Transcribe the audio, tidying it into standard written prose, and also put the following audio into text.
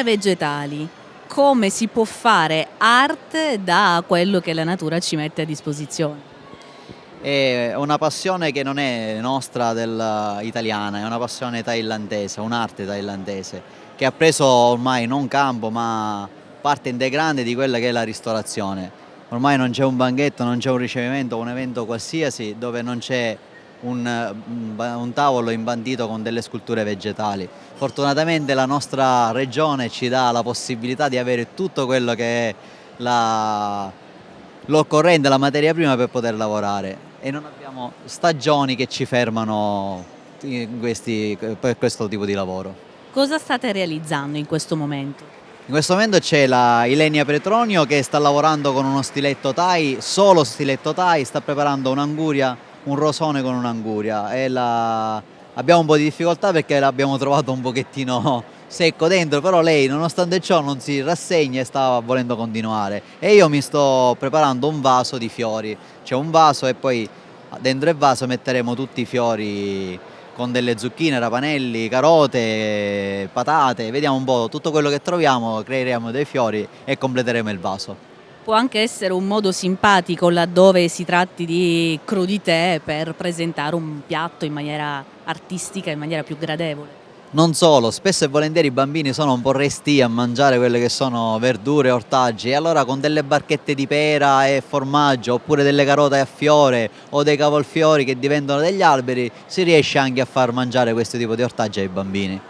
Senza vegetali, come si può fare arte da quello che la natura ci mette a disposizione? È una passione che non è nostra italiana, è una passione thailandese, un'arte thailandese, che ha preso ormai non campo ma parte integrante di quella che è la ristorazione. Ormai non c'è un banchetto, non c'è un ricevimento, un evento qualsiasi dove non c'è un tavolo imbandito con delle sculture vegetali. Fortunatamente la nostra regione ci dà la possibilità di avere tutto quello che è l'occorrente, la materia prima per poter lavorare e non abbiamo stagioni che ci fermano per questo tipo di lavoro. Cosa state realizzando in questo momento? In questo momento c'è la Ilenia Petronio che sta lavorando con uno stiletto Thai, solo stiletto Thai, sta preparando un'anguria, un rosone con un'anguria e abbiamo un po' di difficoltà perché l'abbiamo trovato un pochettino secco dentro, però lei nonostante ciò non si rassegna e sta volendo continuare. E io mi sto preparando un vaso di fiori, c'è un vaso e poi dentro il vaso metteremo tutti i fiori con delle zucchine, rapanelli, carote, patate, vediamo un po' tutto quello che troviamo, creeremo dei fiori e completeremo il vaso. Può anche essere un modo simpatico laddove si tratti di crudité per presentare un piatto in maniera artistica, in maniera più gradevole. Non solo, spesso e volentieri i bambini sono un po' restii a mangiare quelle che sono verdure e ortaggi e allora con delle barchette di pera e formaggio oppure delle carote a fiore o dei cavolfiori che diventano degli alberi si riesce anche a far mangiare questo tipo di ortaggi ai bambini.